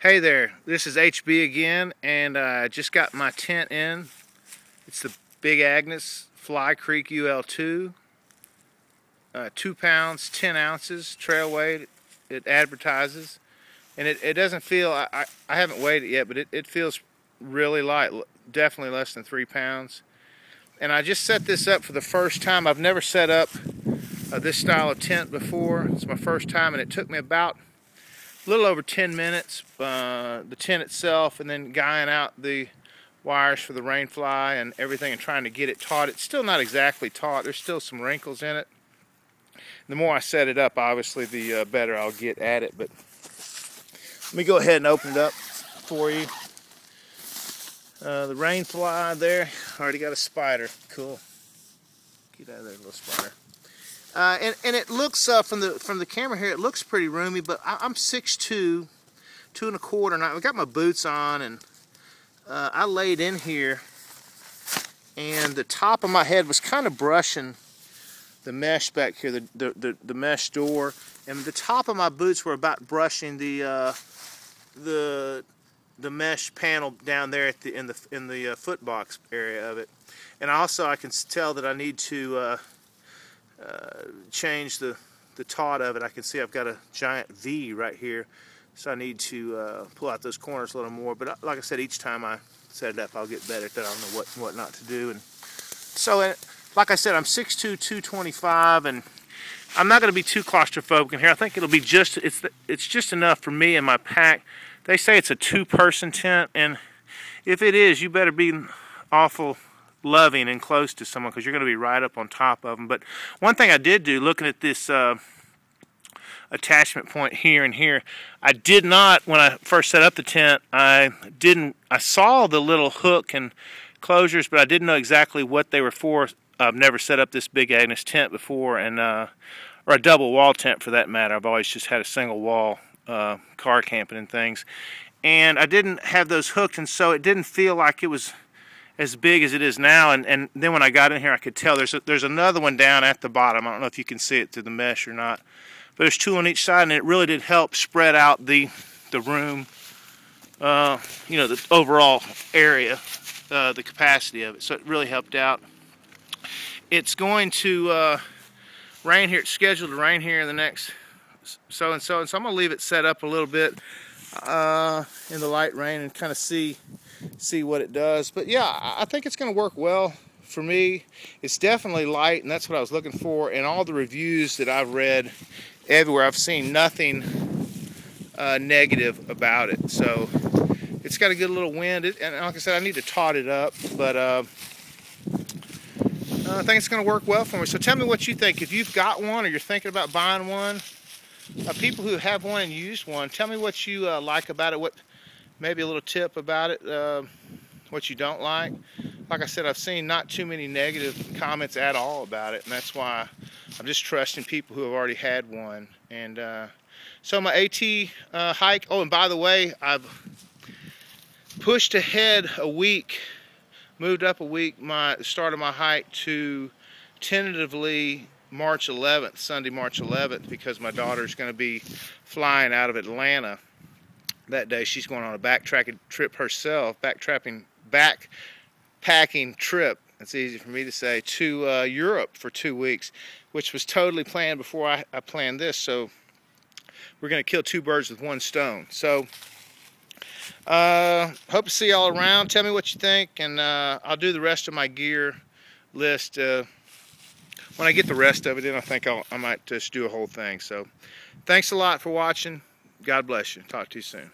Hey there, this is HB again, and I just got my tent in. It's the big Agnes Flycreek UL 2, 2 pounds, 10 ounces trail weight. It advertises, and it doesn't feel, I haven't weighed it yet, but it feels really light, definitely less than 3 pounds. And I just set this up for the first time. I've never set up this style of tent before. It's my first time, and it took me about a little over 10 minutes, the tent itself, and then guying out the wires for the rain fly and everything and trying to get it taut. It's still not exactly taut. There's still some wrinkles in it. The more I set it up, obviously, the better I'll get at it. But let me go ahead and open it up for you. The rain fly there, already got a spider. Cool. Get out of there, little spider. And it looks from the camera here, it looks pretty roomy, but I'm 6'2", 2 1/4, and I got my boots on, and I laid in here, and the top of my head was kind of brushing the mesh back here, the mesh door, and the top of my boots were about brushing the mesh panel down there at in the foot box area of it. And also I can tell that I need to change the taut of it. I can see I've got a giant V right here, so I need to pull out those corners a little more. But like I said, each time I set it up, I'll get better at that. I don't know what not to do. And so, like I said, I'm 6'2", 225, and I'm not going to be too claustrophobic in here. I think it'll be it's just enough for me and my pack. They say it's a 2-person tent, and if it is, you better be awful loving and close to someone, because you're going to be right up on top of them. But one thing I did do, looking at this attachment point here and here, I did not, when I first set up the tent, I saw the little hook and closures, but I didn't know exactly what they were for. I've never set up this big Agnes tent before, and or a double wall tent for that matter. I've always just had a single wall car camping and things, and I didn't have those hooked, and so it didn't feel like it was as big as it is now. And then when I got in here, I could tell there's another one down at the bottom. I don't know if you can see it through the mesh or not, but there's 2 on each side, and it really did help spread out the room, you know, the overall area, the capacity of it. So it really helped out. It's going to rain here. It's scheduled to rain here in the next so and so, and so I'm going to leave it set up a little bit in the light rain and kind of see what it does. But yeah, I think it's going to work well for me. It's definitely light, and that's what I was looking for. And all the reviews that I've read everywhere, I've seen nothing negative about it. So it's got a good little wind, and like I said, I need to taut it up, but I think it's going to work well for me. So tell me what you think. If you've got one or you're thinking about buying one, people who have one and used one, tell me what you like about it, what maybe a little tip about it, what you don't like. Like I said, I've seen not too many negative comments at all about it, and that's why I'm just trusting people who have already had one. And so my AT hike, oh, and by the way, I've pushed ahead a week, moved up a week, the start of my hike to tentatively March 11th, Sunday, March 11th, because my daughter's going to be flying out of Atlanta that day. She's going on a backpacking trip herself, backpacking trip, it's easy for me to say, to Europe for 2 weeks, which was totally planned before I planned this. So we're going to kill 2 birds with 1 stone. So hope to see y'all around. Tell me what you think, and I'll do the rest of my gear list when I get the rest of it in. I think I might just do a whole thing. So thanks a lot for watching. God bless you. Talk to you soon.